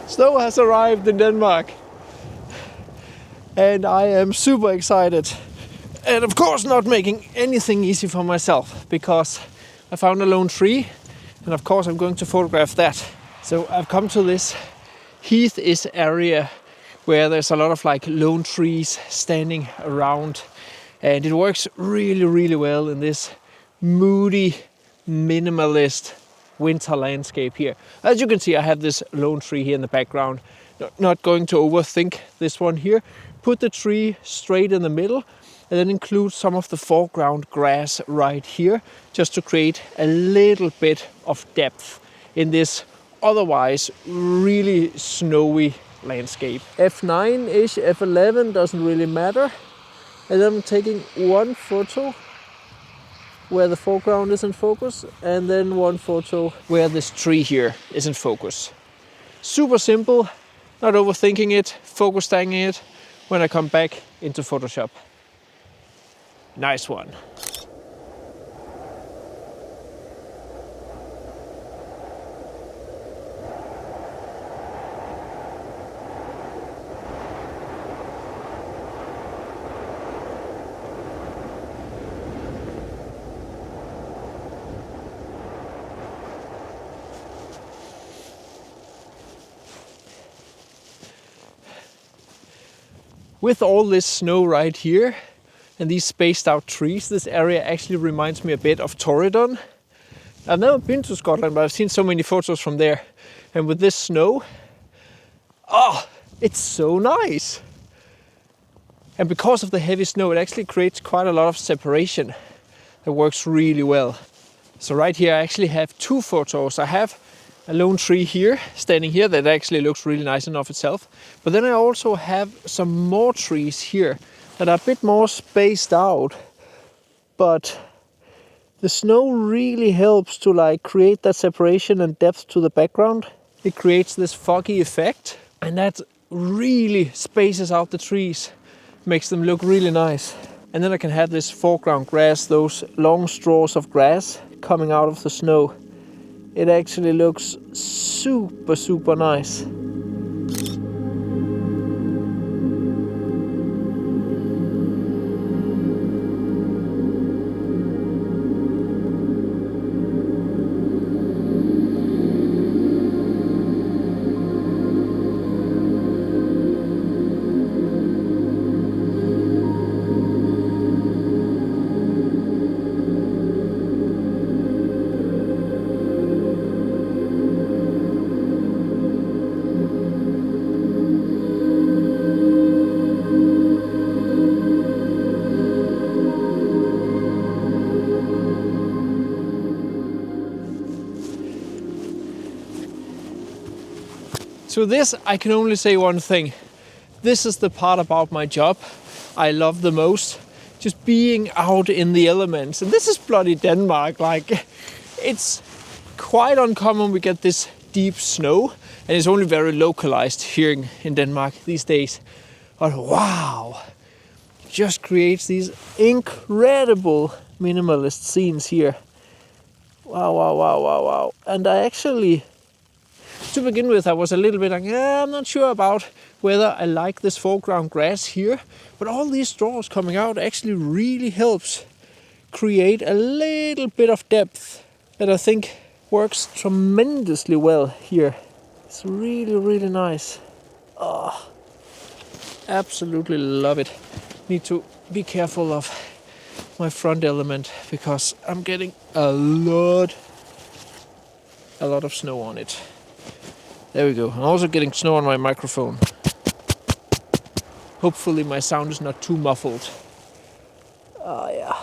Snow has arrived in Denmark. And I am super excited. And of course not making anything easy for myself, because I found a lone tree, and of course I'm going to photograph that. So I've come to this heath-ish area where there's a lot of like lone trees standing around, and it works really, really well in this moody, minimalist winter landscape here. As you can see, I have this lone tree here in the background. Not going to overthink this one here. Put the tree straight in the middle, and then include some of the foreground grass right here, just to create a little bit of depth in this otherwise really snowy landscape. F9-ish, F11, doesn't really matter. And then I'm taking one photo where the foreground is in focus, and then one photo where this tree here is in focus. Super simple, not overthinking it, focus tagging it when I come back into Photoshop. Nice one. With all this snow right here and these spaced out trees, this area actually reminds me a bit of Torridon. I've never been to Scotland, but I've seen so many photos from there. And with this snow, it's so nice. And because of the heavy snow, it actually creates quite a lot of separation that works really well. So right here I actually have two photos. I have a lone tree here, standing here, that actually looks really nice in and of itself. But then I also have some more trees here that are a bit more spaced out. But the snow really helps to like create that separation and depth to the background. It creates this foggy effect, and that really spaces out the trees, makes them look really nice. And then I can have this foreground grass, those long straws of grass coming out of the snow. It actually looks super, super nice. So this, I can only say one thing. This is the part about my job I love the most. Just being out in the elements. And this is bloody Denmark. Like, it's quite uncommon we get this deep snow. And it's only very localized here in Denmark these days. But wow! It just creates these incredible minimalist scenes here. Wow, wow, wow, wow, wow. And I actually... To begin with, I was a little bit like, I'm not sure about whether I like this foreground grass here, but all these straws coming out actually really helps create a little bit of depth that I think works tremendously well here. It's really, really nice. Oh, absolutely love it. Need to be careful of my front element because I'm getting a lot of snow on it. There we go. I'm also getting snow on my microphone. Hopefully my sound is not too muffled. Oh yeah.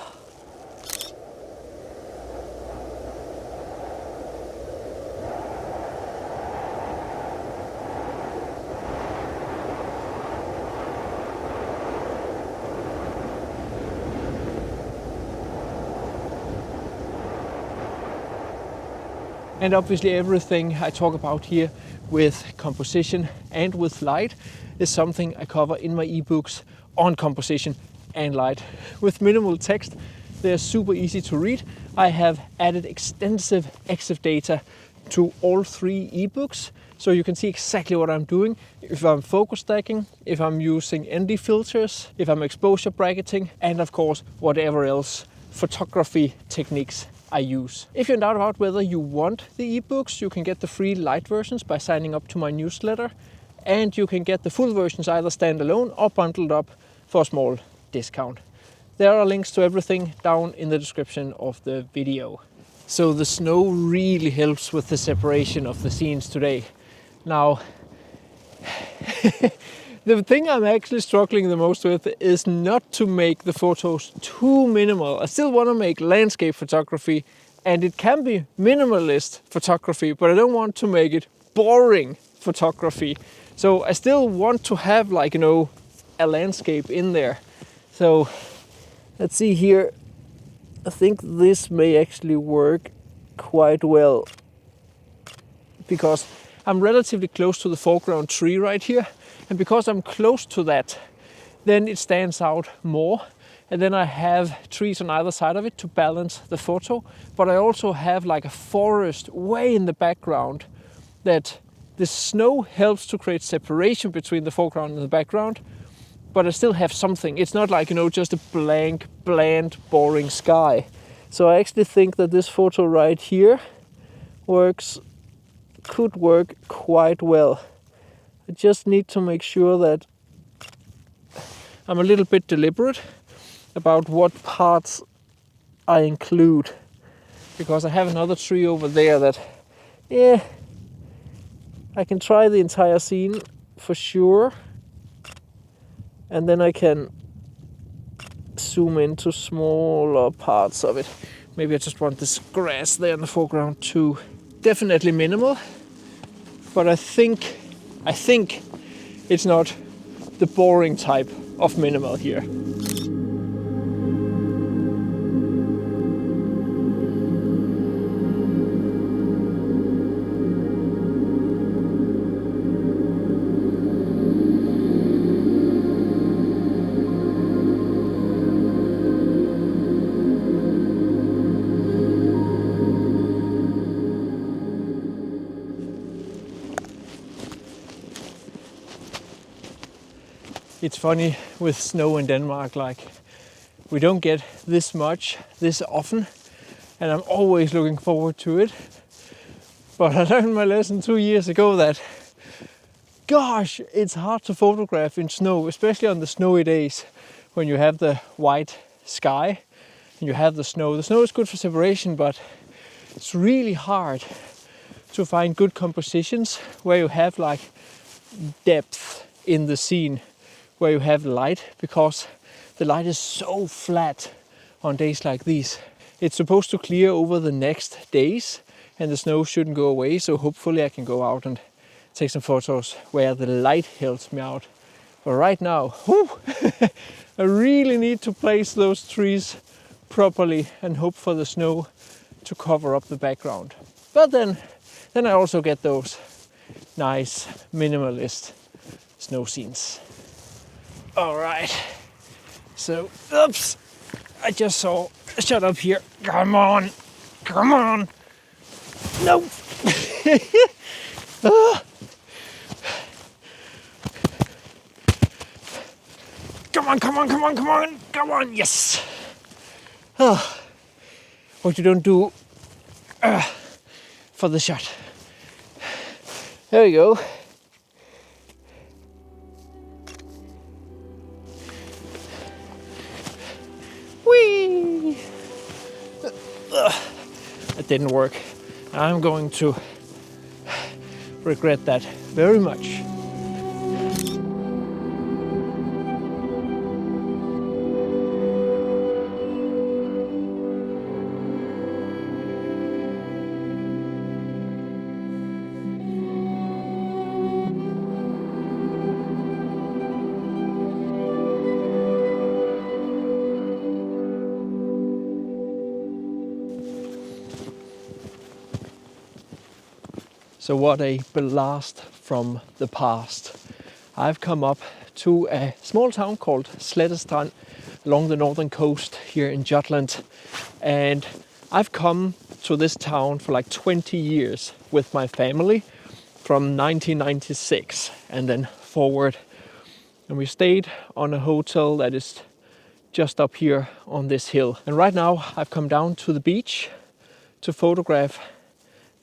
And obviously everything I talk about here with composition and with light is something I cover in my ebooks on composition and light. With minimal text, they're super easy to read. I have added extensive EXIF data to all 3 ebooks, so you can see exactly what I'm doing. If I'm focus stacking, if I'm using ND filters, if I'm exposure bracketing, and of course whatever else photography techniques I use. If you're in doubt about whether you want the ebooks, you can get the free light versions by signing up to my newsletter, and you can get the full versions either standalone or bundled up for a small discount. There are links to everything down in the description of the video. So the snow really helps with the separation of the scenes today. Now, the thing I'm actually struggling the most with is not to make the photos too minimal. I still want to make landscape photography, and it can be minimalist photography, but I don't want to make it boring photography. So I still want to have, like, you know, a landscape in there. So let's see here. I think this may actually work quite well because I'm relatively close to the foreground tree right here, and because I'm close to that, then it stands out more, and then I have trees on either side of it to balance the photo, but I also have like a forest way in the background that the snow helps to create separation between the foreground and the background, but I still have something. It's not like, you know, just a blank, bland, boring sky. So I actually think that this photo right here could work quite well. I just need to make sure that I'm a little bit deliberate about what parts I include, because I have another tree over there that, yeah, I can try the entire scene for sure, and then I can zoom into smaller parts of it. Maybe I just want this grass there in the foreground too. Definitely minimal, but I think it's not the boring type of minimal here. It's funny with snow in Denmark, like we don't get this much this often, and I'm always looking forward to it. But I learned my lesson 2 years ago that, gosh, it's hard to photograph in snow, especially on the snowy days when you have the white sky and you have the snow. The snow is good for separation, but it's really hard to find good compositions where you have like depth in the scene, where you have light, because the light is so flat on days like these. It's supposed to clear over the next days and the snow shouldn't go away, so hopefully I can go out and take some photos where the light helps me out. But right now, whew, I really need to place those trees properly and hope for the snow to cover up the background. But then I also get those nice minimalist snow scenes. All right, so, oops, I just saw a shut up here. Come on, no. Come on, yes. What you don't do for the shot. There we go. Whee! It didn't work. I'm going to regret that very much. So what a blast from the past. I've come up to a small town called Slettestrand along the northern coast here in Jutland, and I've come to this town for like 20 years with my family from 1996 and then forward. And we stayed on a hotel that is just up here on this hill. And right now I've come down to the beach to photograph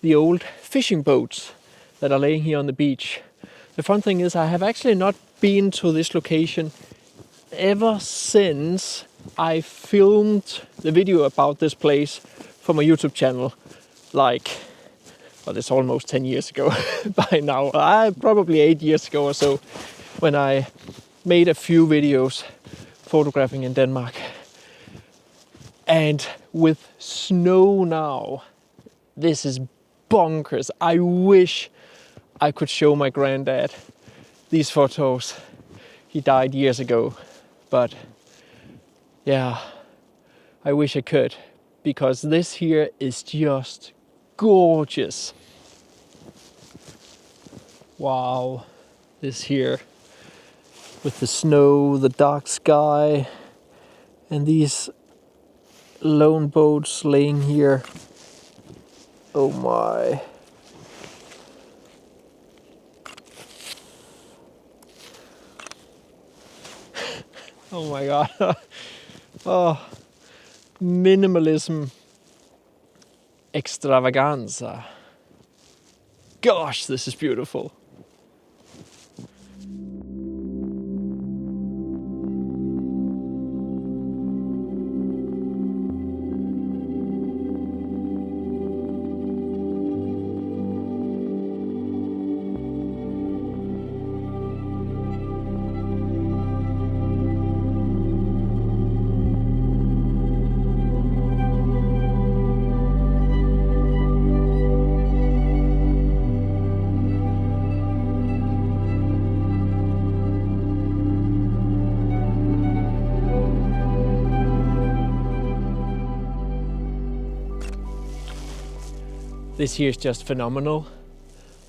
the old fishing boats that are laying here on the beach. The fun thing is I have actually not been to this location ever since I filmed the video about this place for my YouTube channel. It's almost 10 years ago by now. Probably 8 years ago or so, when I made a few videos photographing in Denmark. And with snow now, this is bonkers. I wish I could show my granddad these photos. He died years ago, but yeah, I wish I could, because this here is just gorgeous. Wow, this here with the snow, the dark sky, and these lone boats laying here. Oh my. Oh my god. Oh, minimalism extravaganza. Gosh, this is beautiful. This here is just phenomenal.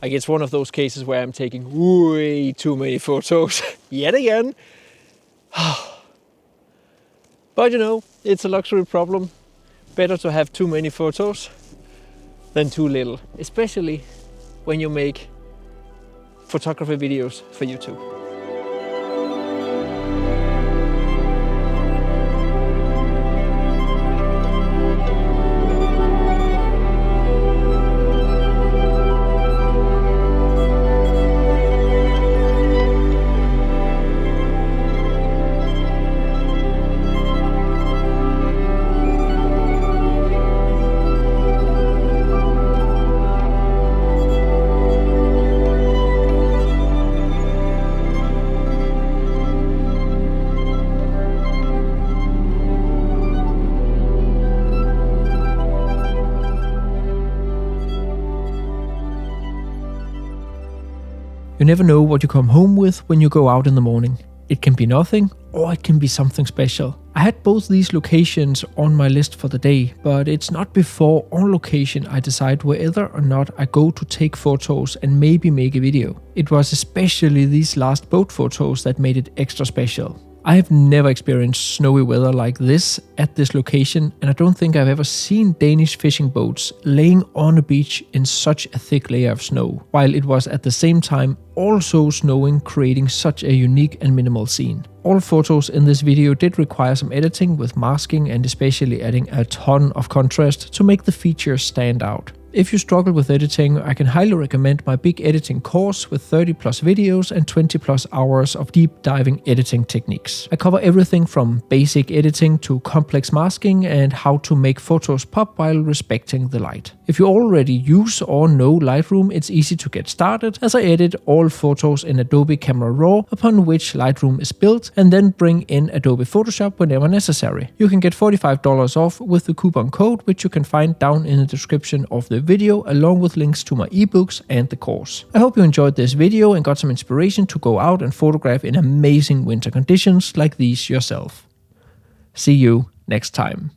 Like, it's one of those cases where I'm taking way too many photos yet again. But you know, it's a luxury problem. Better to have too many photos than too little, especially when you make photography videos for YouTube. You never know what you come home with when you go out in the morning. It can be nothing, or it can be something special. I had both these locations on my list for the day, but it's not before on location I decide whether or not I go to take photos and maybe make a video. It was especially these last boat photos that made it extra special. I have never experienced snowy weather like this at this location, and I don't think I've ever seen Danish fishing boats laying on a beach in such a thick layer of snow, while it was at the same time also snowing, creating such a unique and minimal scene. All photos in this video did require some editing with masking and especially adding a ton of contrast to make the features stand out. If you struggle with editing, I can highly recommend my big editing course with 30 plus videos and 20 plus hours of deep diving editing techniques. I cover everything from basic editing to complex masking and how to make photos pop while respecting the light. If you already use or know Lightroom, it's easy to get started, as I edit all photos in Adobe Camera Raw, upon which Lightroom is built, and then bring in Adobe Photoshop whenever necessary. You can get $45 off with the coupon code, which you can find down in the description of the video, along with links to my ebooks and the course. I hope you enjoyed this video and got some inspiration to go out and photograph in amazing winter conditions like these yourself. See you next time.